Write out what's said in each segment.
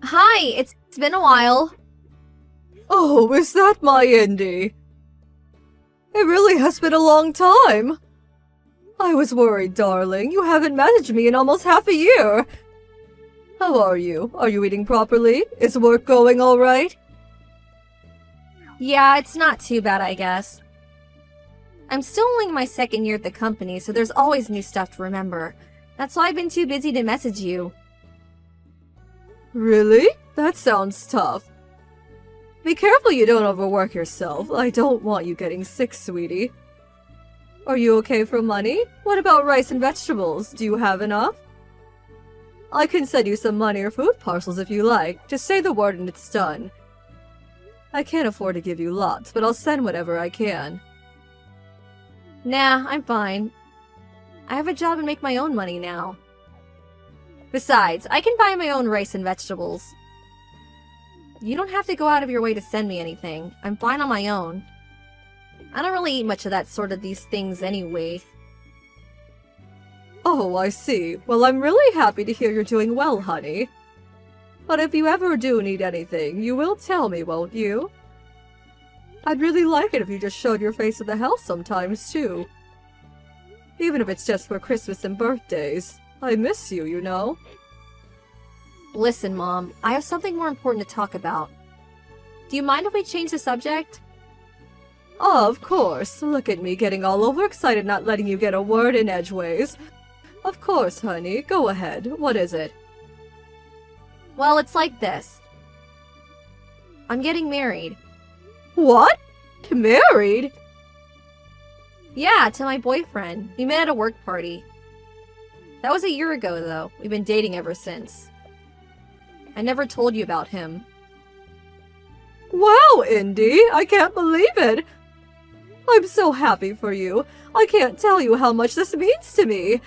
Hi, it's been a while. Oh, is that my Indy? It really has been a long time. I was worried, darling. You haven't messaged me in almost half a year. How are you? Are you eating properly? Is work going all right? Yeah, it's not too bad, I guess. I'm still only in my second year at the company, so there's always new stuff to remember. That's why I've been too busy to message you. Really? That sounds tough. Be careful you don't overwork yourself. I don't want you getting sick, sweetie. Are you okay for money? What about rice and vegetables? Do you have enough? I can send you some money or food parcels if you like. Just say the word and it's done. I can't afford to give you lots, but I'll send whatever I can. Nah, I'm fine. I have a job and make my own money now. Besides, I can buy my own rice and vegetables. You don't have to go out of your way to send me anything. I'm fine on my own. I don't really eat much of that sort of these things anyway. Oh, I see. Well, I'm really happy to hear you're doing well, honey. But if you ever do need anything, you will tell me, won't you? I'd really like it if you just showed your face at the house sometimes, too. Even if it's just for Christmas and birthdays. I miss you, you know. Listen, Mom, I have something more important to talk about. Do you mind if we change the subject? Oh, of course. Look at me getting all overexcited not letting you get a word in edgeways. Of course, honey. Go ahead. What is it? Well, it's like this. I'm getting married. What? Married? Yeah, to my boyfriend. We met at a work party. That was a year ago, though. We've been dating ever since. I never told you about him. Wow, Indy! I can't believe it! I'm so happy for you. I can't tell you how much this means to me.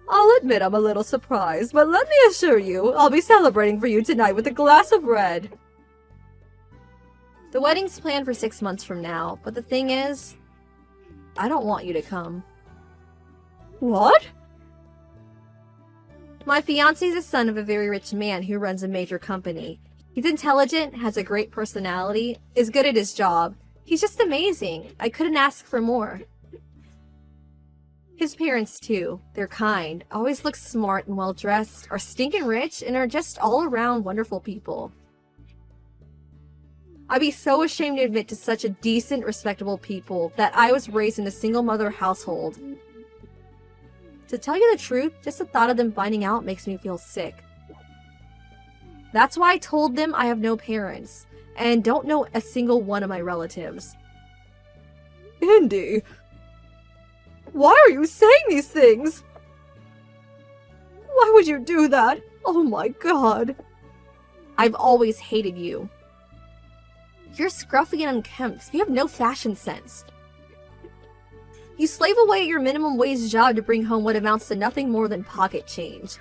I'll admit I'm a little surprised, but let me assure you, I'll be celebrating for you tonight with a glass of red. The wedding's planned for 6 months from now, but the thing is, I don't want you to come. What? My fiancé is the son of a very rich man who runs a major company. He's intelligent, has a great personality, is good at his job. He's just amazing. I couldn't ask for more. His parents, too. They're kind, always look smart and well-dressed, are stinking rich, and are just all-around wonderful people. I'd be so ashamed to admit to such a decent, respectable people that I was raised in a single-mother household. To tell you the truth, just the thought of them finding out makes me feel sick. That's why I told them I have no parents, and don't know a single one of my relatives. Indy, why are you saying these things? Why would you do that? Oh my god. I've always hated you. You're scruffy and unkempt. You have no fashion sense. You slave away at your minimum wage job to bring home what amounts to nothing more than pocket change.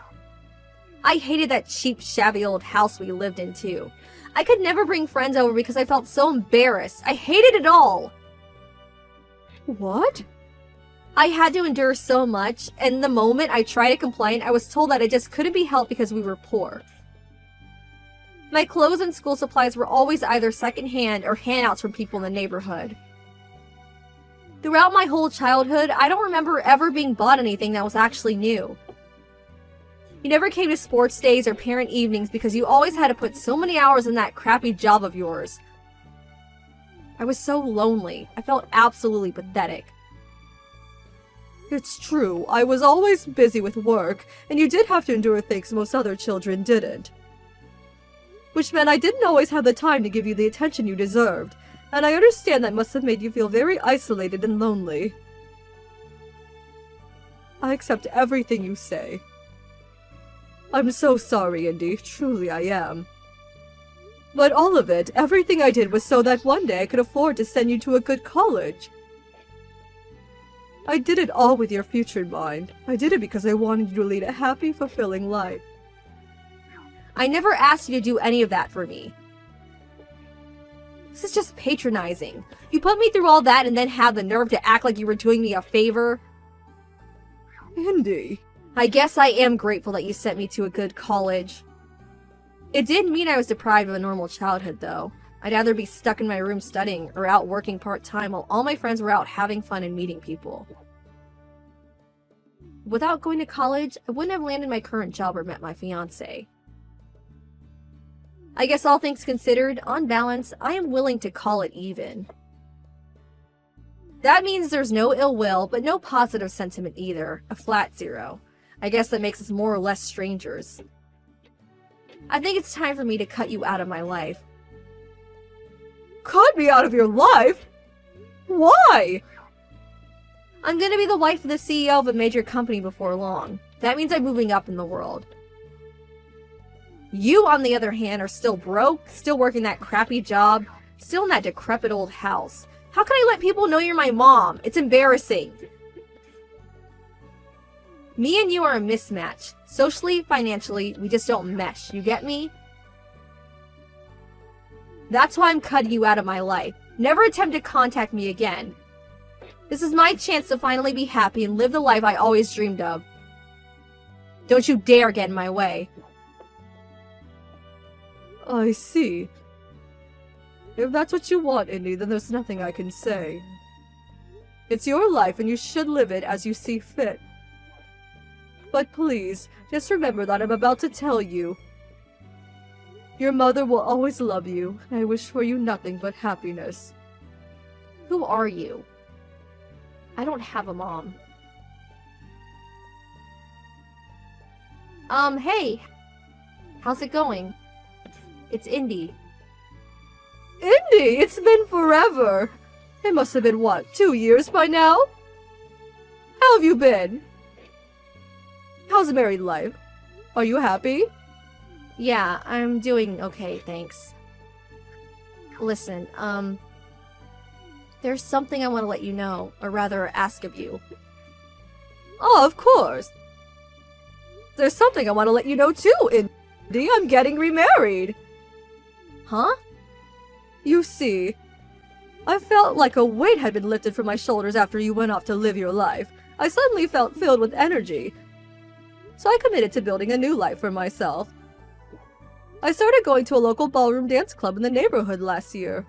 I hated that cheap, shabby old house we lived in, too. I could never bring friends over because I felt so embarrassed. I hated it all. What? I had to endure so much, and the moment I tried to complain, I was told that it just couldn't be helped because we were poor. My clothes and school supplies were always either secondhand or handouts from people in the neighborhood. Throughout my whole childhood, I don't remember ever being bought anything that was actually new. You never came to sports days or parent evenings because you always had to put so many hours in that crappy job of yours. I was so lonely. I felt absolutely pathetic. It's true, I was always busy with work, and you did have to endure things most other children didn't. Which meant I didn't always have the time to give you the attention you deserved, and I understand that must have made you feel very isolated and lonely. I accept everything you say. I'm so sorry, Indy, truly I am. But all of it, everything I did was so that one day I could afford to send you to a good college. I did it all with your future in mind. I did it because I wanted you to lead a happy, fulfilling life. I never asked you to do any of that for me. This is just patronizing. You put me through all that and then have the nerve to act like you were doing me a favor? Indy. I guess I am grateful that you sent me to a good college. It did mean I was deprived of a normal childhood, though. I'd either be stuck in my room studying or out working part-time while all my friends were out having fun and meeting people. Without going to college, I wouldn't have landed my current job or met my fiancé. I guess all things considered, on balance, I am willing to call it even. That means there's no ill will, but no positive sentiment either. A flat 0. I guess that makes us more or less strangers. I think it's time for me to cut you out of my life. Cut me out of your life? Why? I'm gonna be the wife of the CEO of a major company before long. That means I'm moving up in the world. You, on the other hand, are still broke, still working that crappy job, still in that decrepit old house. How can I let people know you're my mom? It's embarrassing. Me and you are a mismatch. Socially, financially, we just don't mesh. You get me? That's why I'm cutting you out of my life. Never attempt to contact me again. This is my chance to finally be happy and live the life I always dreamed of. Don't you dare get in my way. I see. If that's what you want, Indy, then there's nothing I can say. It's your life and you should live it as you see fit. But please, just remember that I'm about to tell you. Your mother will always love you, and I wish for you nothing but happiness. Who are you? I don't have a mom. Hey. How's it going? It's Indy. Indy, it's been forever. It must have been, what, 2 years by now? How have you been? How's the married life? Are you happy? Yeah, I'm doing okay, thanks. Listen, there's something I want to let you know, or rather ask of you. Oh, of course. There's something I want to let you know too, Indy. I'm getting remarried. Huh? You see, I felt like a weight had been lifted from my shoulders after you went off to live your life. I suddenly felt filled with energy. So I committed to building a new life for myself. I started going to a local ballroom dance club in the neighborhood last year.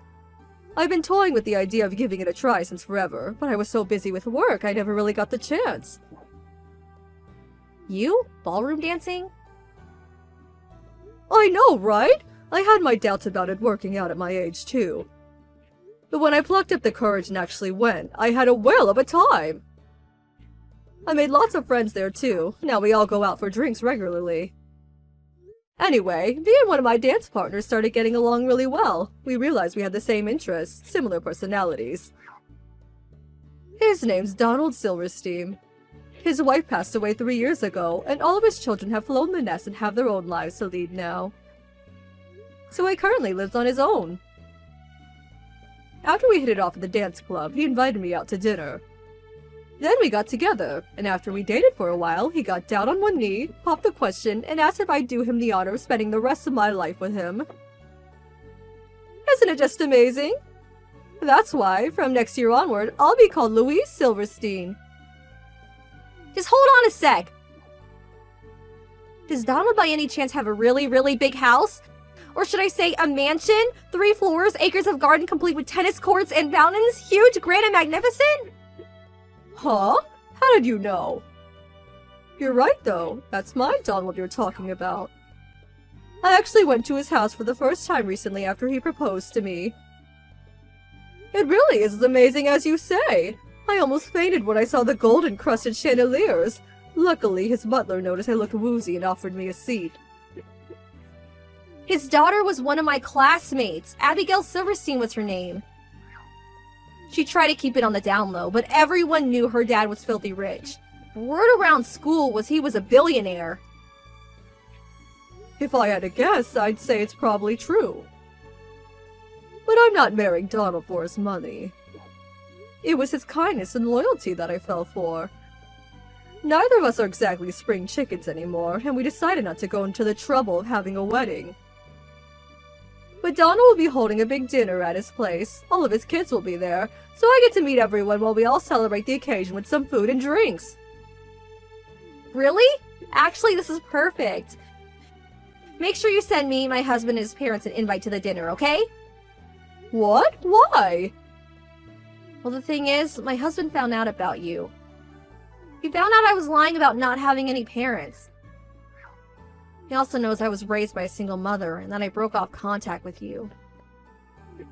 I've been toying with the idea of giving it a try since forever, but I was so busy with work I never really got the chance. You? Ballroom dancing? I know, right? I had my doubts about it working out at my age, too. But when I plucked up the courage and actually went, I had a whale of a time. I made lots of friends there, too. Now we all go out for drinks regularly. Anyway, me and one of my dance partners started getting along really well. We realized we had the same interests, similar personalities. His name's Donald Silverstein. His wife passed away 3 years ago, and all of his children have flown the nest and have their own lives to lead now. So he currently lives on his own. After we hit it off at the dance club, he invited me out to dinner. Then we got together, and after we dated for a while, he got down on one knee, popped the question, and asked if I'd do him the honor of spending the rest of my life with him. Isn't it just amazing? That's why, from next year onward, I'll be called Louise Silverstein. Just hold on a sec. Does Donald by any chance have a really, really big house? Or should I say a mansion? 3 floors, acres of garden complete with tennis courts and fountains? Huge, grand, and magnificent? Huh? How did you know? You're right, though. That's my Donald you're talking about. I actually went to his house for the first time recently after he proposed to me. It really is as amazing as you say. I almost fainted when I saw the gold-encrusted chandeliers. Luckily, his butler noticed I looked woozy and offered me a seat. His daughter was one of my classmates. Abigail Silverstein was her name. She tried to keep it on the down low, but everyone knew her dad was filthy rich. Word around school was he was a billionaire. If I had to guess, I'd say it's probably true. But I'm not marrying Donald for his money. It was his kindness and loyalty that I fell for. Neither of us are exactly spring chickens anymore, and we decided not to go into the trouble of having a wedding. But Donald will be holding a big dinner at his place. All of his kids will be there, so I get to meet everyone while we all celebrate the occasion with some food and drinks. Really? Actually, this is perfect. Make sure you send me, my husband, and his parents an invite to the dinner, okay? What? Why? Well, the thing is, my husband found out about you. He found out I was lying about not having any parents. He also knows I was raised by a single mother and that I broke off contact with you.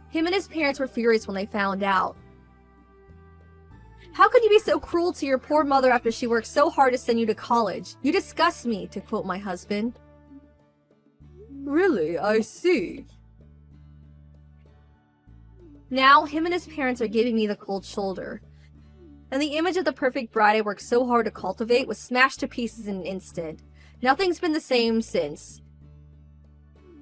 Him and his parents were furious when they found out. How could you be so cruel to your poor mother after she worked so hard to send you to college? You disgust me, to quote my husband. Really? I see. Now, him and his parents are giving me the cold shoulder. And the image of the perfect bride I worked so hard to cultivate was smashed to pieces in an instant. Nothing's been the same since.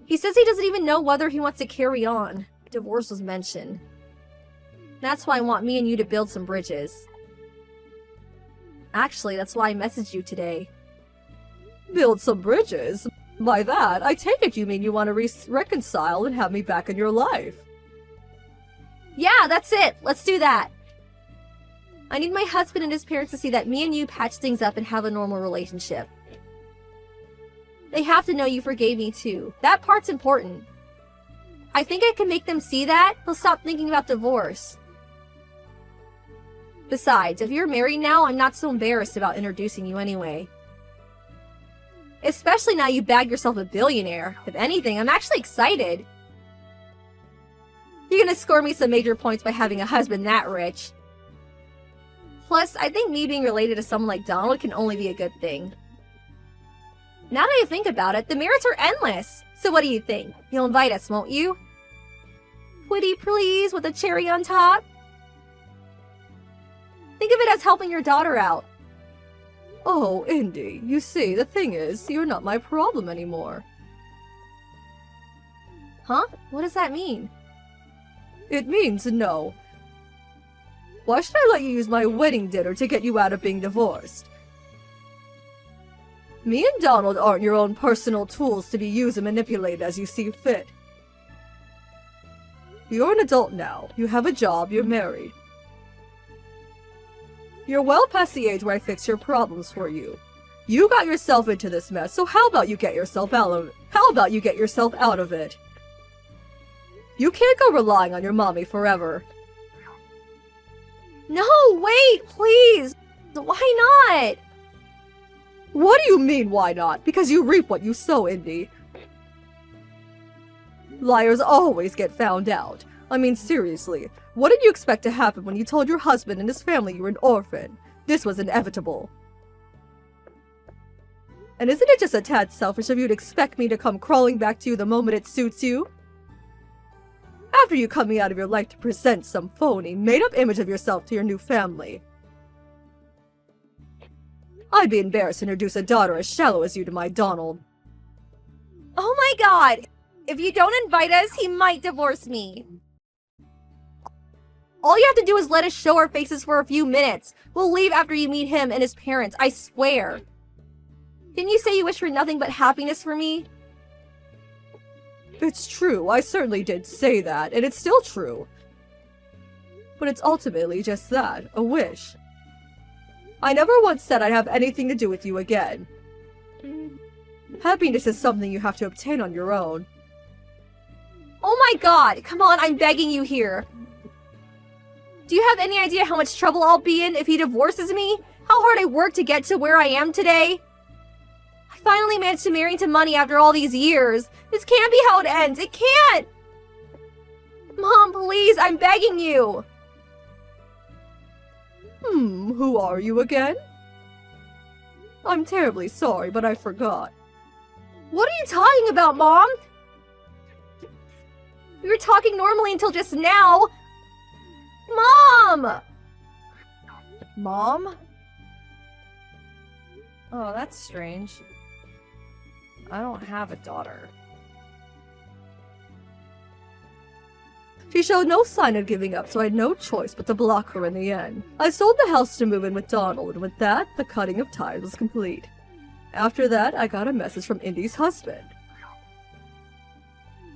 He says he doesn't even know whether he wants to carry on. Divorce was mentioned. That's why I want me and you to build some bridges. Actually, that's why I messaged you today. Build some bridges? By that, I take it you mean you want to reconcile and have me back in your life. Yeah, that's it. Let's do that. I need my husband and his parents to see that me and you patch things up and have a normal relationship. They have to know you forgave me too. That part's important. I think I can make them see that. They'll stop thinking about divorce. Besides, if you're married now, I'm not so embarrassed about introducing you anyway. Especially now you bagged yourself a billionaire. If anything, I'm actually excited. You're gonna score me some major points by having a husband that rich. Plus, I think me being related to someone like Donald can only be a good thing. Now that I think about it, the merits are endless. So what do you think? You'll invite us, won't you? Pretty please, with a cherry on top? Think of it as helping your daughter out. Oh, Indy, you see, the thing is, you're not my problem anymore. Huh? What does that mean? It means no. Why should I let you use my wedding dinner to get you out of being divorced? Me and Donald aren't your own personal tools to be used and manipulated as you see fit. You're an adult now. You have a job, you're married. You're well past the age where I fix your problems for you. You got yourself into this mess, so how about you get yourself out of it? How about you get yourself out of it? You can't go relying on your mommy forever. No, wait, please! Why not? What do you mean, why not? Because you reap what you sow, Indy. Liars always get found out. I mean, seriously, what did you expect to happen when you told your husband and his family you were an orphan? This was inevitable. And isn't it just a tad selfish of you to expect me to come crawling back to you the moment it suits you? After you cut me out of your life to present some phony, made-up image of yourself to your new family. I'd be embarrassed to introduce a daughter as shallow as you to my Donald. Oh my god! If you don't invite us, he might divorce me. All you have to do is let us show our faces for a few minutes. We'll leave after you meet him and his parents, I swear. Didn't you say you wish for nothing but happiness for me? It's true, I certainly did say that, and it's still true. But it's ultimately just that, a wish. I never once said I'd have anything to do with you again. Happiness is something you have to obtain on your own. Oh my god, come on, I'm begging you here. Do you have any idea how much trouble I'll be in if he divorces me? How hard I worked to get to where I am today? I finally managed to marry into money after all these years. This can't be how it ends. It can't! Mom, please, I'm begging you. Who are you again? I'm terribly sorry, but I forgot. What are you talking about, Mom? We were talking normally until just now. Mom! Mom? Oh, that's strange. I don't have a daughter. She showed no sign of giving up, so I had no choice but to block her in the end. I sold the house to move in with Donald, and with that, the cutting of ties was complete. After that, I got a message from Indy's husband.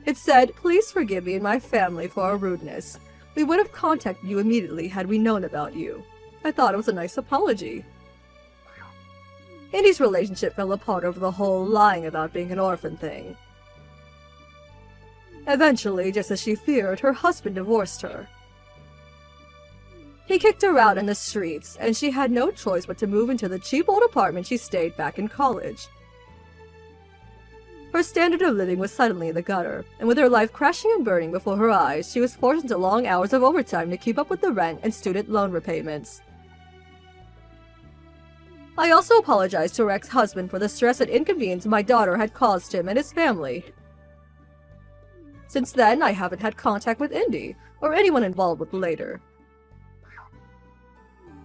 It said, "Please forgive me and my family for our rudeness. We would have contacted you immediately had we known about you." I thought it was a nice apology. Indy's relationship fell apart over the whole lying about being an orphan thing. Eventually, just as she feared, her husband divorced her. He kicked her out in the streets, and she had no choice but to move into the cheap old apartment she stayed back in college. Her standard of living was suddenly in the gutter, and with her life crashing and burning before her eyes, she was forced into long hours of overtime to keep up with the rent and student loan repayments. I also apologized to her ex-husband for the stress and inconvenience my daughter had caused him and his family. Since then, I haven't had contact with Indy, or anyone involved with Later.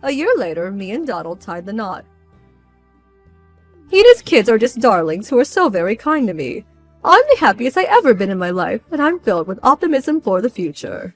A year later, me and Donald tied the knot. He and his kids are just darlings who are so very kind to me. I'm the happiest I've ever been in my life, and I'm filled with optimism for the future.